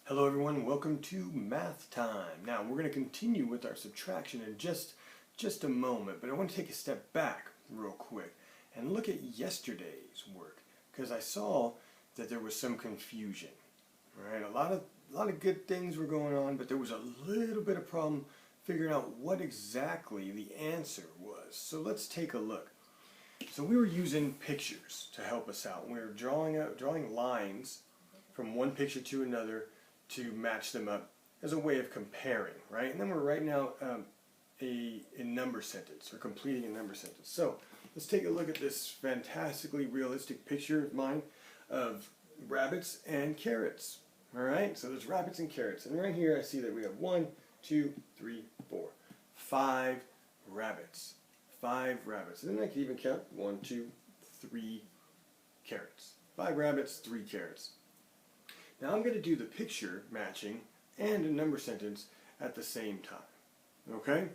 Hello everyone, welcome to Math Time. Now we're going to continue with our subtraction in just a moment, but I want to take a step back real quick and look at yesterday's work because I saw that there was some confusion. Right? A lot of good things were going on, but there was a little bit of problem figuring out what exactly the answer was. So let's take a look. So we were using pictures to help us out. We were drawing lines from one picture to another to match them up as a way of comparing, right? And then we're writing out a number sentence, or completing a number sentence. So let's take a look at this fantastically realistic picture of mine of rabbits and carrots. All right, so there's rabbits and carrots. And right here I see that we have 1, 2, 3, 4, 5 rabbits. 5 rabbits. And then I can even count 1, 2, 3 carrots. 5 rabbits, 3 carrots. Now I'm going to do the picture matching and a number sentence at the same time. Okay?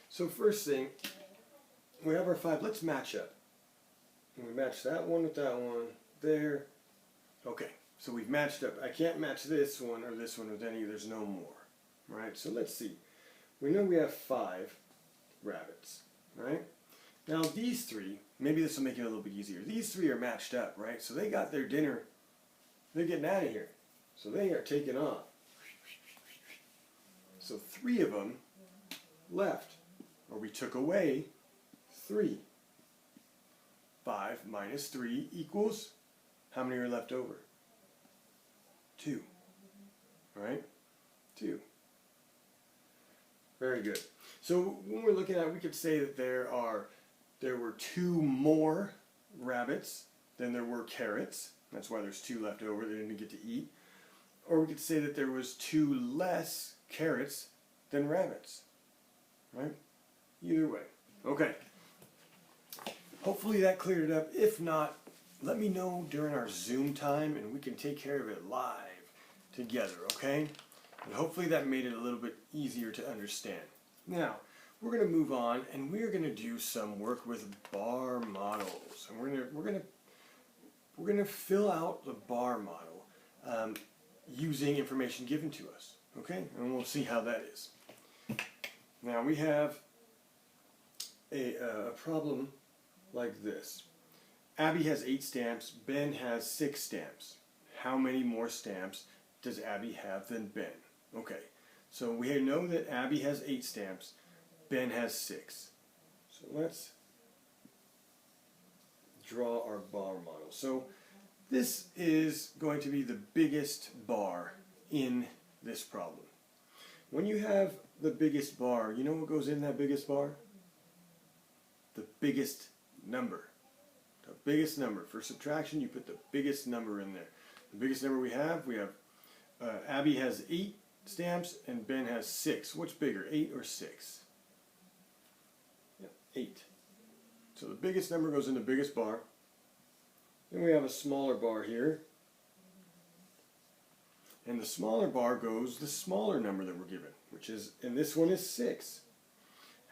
So first thing, we have our 5. Let's match up. And we match that one with that one. There. Okay. So we've matched up. I can't match this one or this one with any. There's no more. Right? So let's see. We know we have 5 rabbits. Right? Now these 3, maybe this will make it a little bit easier. These 3 are matched up. Right? So they got their dinner. They're getting out of here. So they are taking off. So 3 of them left, or we took away 3. 5 minus 3 equals, how many are left over? 2. Right? 2. Very good. So when we're looking at it, we could say that there were 2 more rabbits than there were carrots. That's why there's 2 left over they didn't get to eat. Or we could say that there was 2 less carrots than rabbits. Right? Either way. Okay. Hopefully that cleared it up. If not, let me know during our Zoom time and we can take care of it live together, okay? And hopefully that made it a little bit easier to understand. Now, we're going to move on and we're going to do some work with bar models. And we're going to fill out the bar model using information given to us, okay? And we'll see how that is. Now we have a problem like this. Abby has 8 stamps, Ben has 6 stamps. How many more stamps does Abby have than Ben? Okay, so we know that Abby has 8 stamps, Ben has 6. So let's draw our bar model. So this is going to be the biggest bar in this problem. When you have the biggest bar, you know what goes in that biggest bar? The biggest number. The biggest number. For subtraction, you put the biggest number in there. The biggest number we have Abby has 8 stamps and Ben has 6. What's bigger, 8 or 6? Yeah, 8. So the biggest number goes in the biggest bar. Then we have a smaller bar here. And the smaller bar goes the smaller number that we're given, which is, and this one is 6.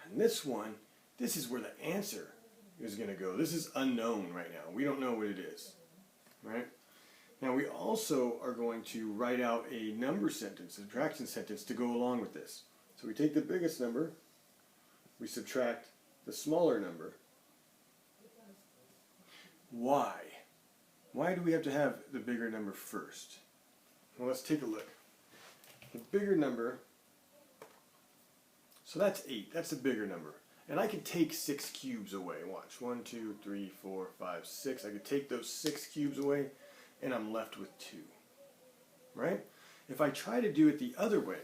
And this one, this is where the answer is going to go. This is unknown right now. We don't know what it is. Right? Now we also are going to write out a number sentence, a subtraction sentence to go along with this. So we take the biggest number, we subtract the smaller number. Why? Why do we have to have the bigger number first? Well, let's take a look. The bigger number, so that's 8. That's the bigger number. And I could take 6 cubes away. Watch. 1, 2, 3, 4, 5, 6. I could take those 6 cubes away, and I'm left with 2. Right? If I try to do it the other way,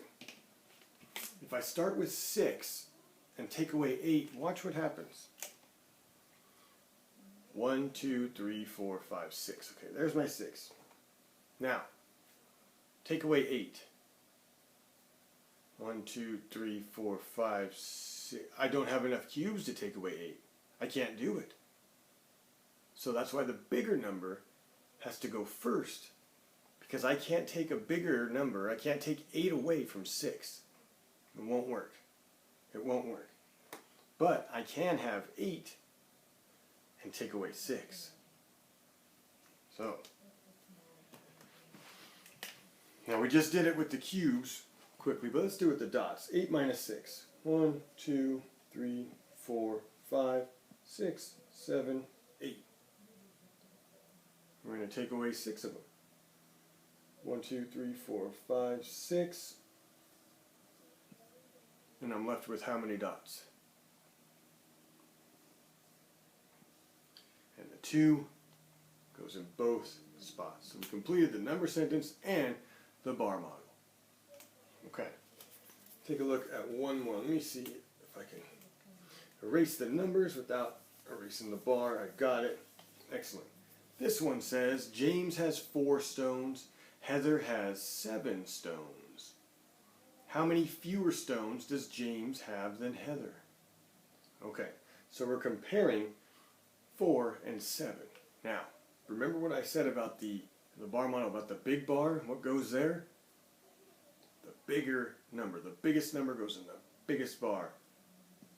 if I start with 6 and take away 8, watch what happens. 1, 2, 3, 4, 5, 6. Okay, there's my 6. Now, take away 8. 1, 2, 3, 4, 5, 6. I don't have enough cubes to take away 8. I can't do it. So that's why the bigger number has to go first. Because I can't take a bigger number. I can't take 8 away from 6. It won't work. It won't work. But I can have 8 and take away 6. So Now we just did it with the cubes quickly, but let's do it with the dots. 8 minus 6. 1, 2, 3, 4, 5, 6, 7, 8. We're going to take away 6 of them. 1, 2, 3, 4, 5, 6. And I'm left with how many dots? And the 2 goes in both spots. So we completed the number sentence and the bar model. Okay. Take a look at 1-1. Let me see if I can erase the numbers without erasing the bar. I got it. Excellent. This one says James has 4 stones. Heather has 7 stones. How many fewer stones does James have than Heather? Okay, so we're comparing 4 and 7. Now, remember what I said about the bar model, about the big bar? What goes there? The bigger number. The biggest number goes in the biggest bar.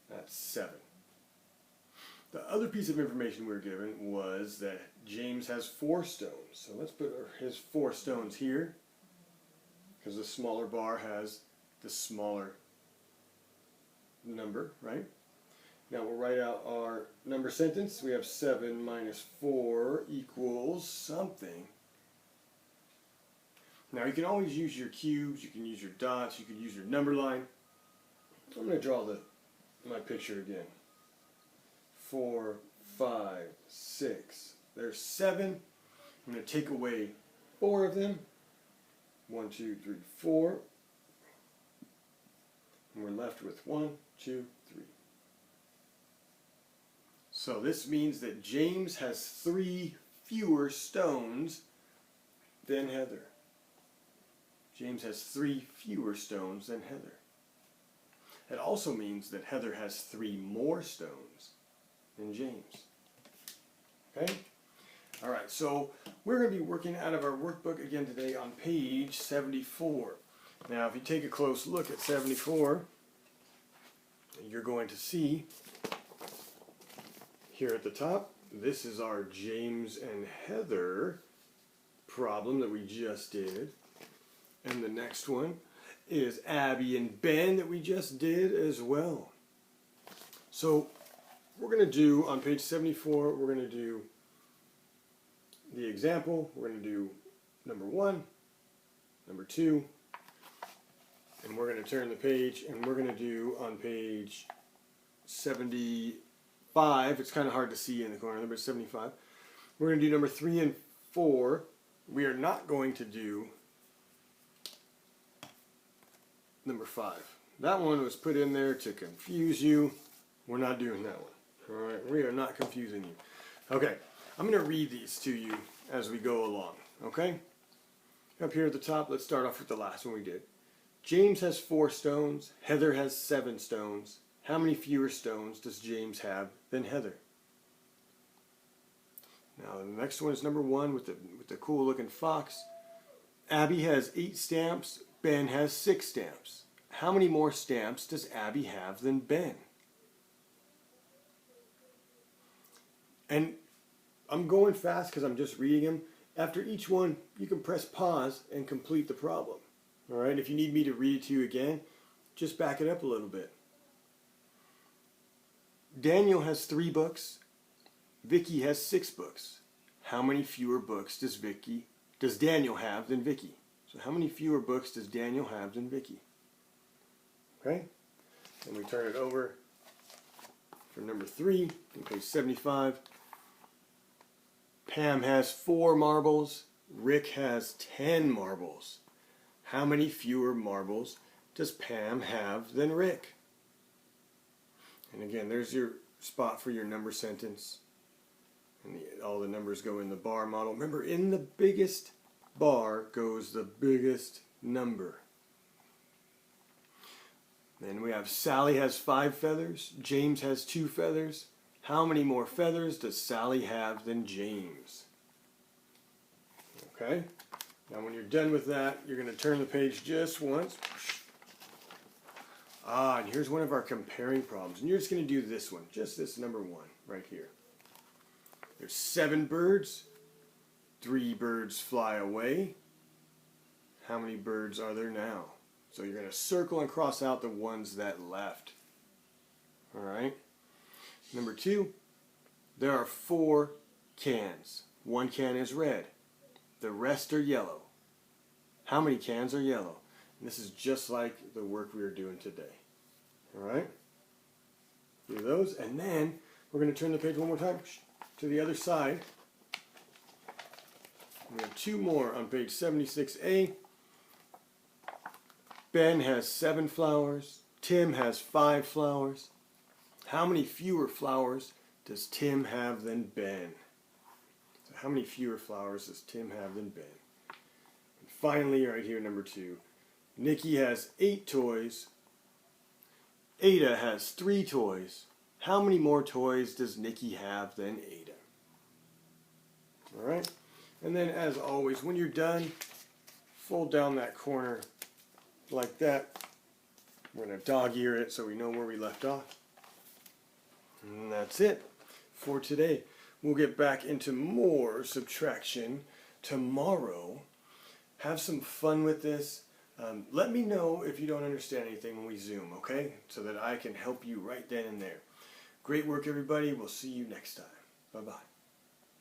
That's 7. The other piece of information we were given was that James has 4 stones. So let's put his 4 stones here, because the smaller bar has the smaller number, right? Now we'll write out our number sentence. We have 7 minus 4 equals something. Now you can always use your cubes, you can use your dots, you can use your number line. I'm going to draw my picture again. 4, 5, 6. There's 7. I'm going to take away 4 of them. 1, 2, 3, 4. And we're left with 1, 2, 3. So this means that James has 3 fewer stones than Heather. James has 3 fewer stones than Heather. It also means that Heather has 3 more stones than James. Okay? Alright, so we're going to be working out of our workbook again today on page 74. Now, if you take a close look at 74, you're going to see here at the top, this is our James and Heather problem that we just did. And the next one is Abby and Ben that we just did as well. So we're going to do, on page 74, we're going to do the example. We're going to do number 1, number 2, and we're going to turn the page, and we're going to do on page 75, it's kind of hard to see in the corner, number 75, we're going to do number 3 and 4. We are not going to do number 5. That one was put in there to confuse you. We're not doing that one. Alright, we are not confusing you. Okay, I'm going to read these to you as we go along. Okay? Up here at the top, let's start off with the last one we did. James has 4 stones. Heather has 7 stones. How many fewer stones does James have than Heather? Now the next one is number 1 with the cool looking fox. Abby has 8 stamps. Ben has 6 stamps. How many more stamps does Abby have than Ben? And I'm going fast because I'm just reading them. After each one, you can press pause and complete the problem. Alright, if you need me to read it to you again, just back it up a little bit. Daniel has 3 books. Vicky has 6 books. How many fewer books does Daniel have than Vicky? So how many fewer books does Daniel have than Vicky? Okay? And we turn it over for number 3 on page 75. Pam has 4 marbles. Rick has 10 marbles. How many fewer marbles does Pam have than Rick? And again, there's your spot for your number sentence. And all the numbers go in the bar model. Remember, in the biggest bar goes the biggest number. Then we have Sally has 5 feathers. James has 2 feathers. How many more feathers does Sally have than James? Okay. Now when you're done with that, you're going to turn the page just once. And here's one of our comparing problems. And you're just going to do this one. Just this number 1 right here. There's 7 birds. 3 birds fly away. How many birds are there now? So you're going to circle and cross out the ones that left. All right. Number 2, there are 4 cans. 1 can is red. The rest are yellow. How many cans are yellow? And this is just like the work we are doing today. All right. Do those, and then we're going to turn the page one more time to the other side. We have 2 more on page 76A. Ben has 7 flowers. Tim has 5 flowers. How many fewer flowers does Tim have than Ben? So how many fewer flowers does Tim have than Ben? And finally, right here, number 2. Nikki has 8 toys. Ada has 3 toys. How many more toys does Nikki have than Ada? All right. And then, as always, when you're done, fold down that corner like that. We're going to dog ear it so we know where we left off. And that's it for today. We'll get back into more subtraction tomorrow. Have some fun with this. Let me know if you don't understand anything when we Zoom, okay? So that I can help you right then and there. Great work, everybody. We'll see you next time. Bye-bye.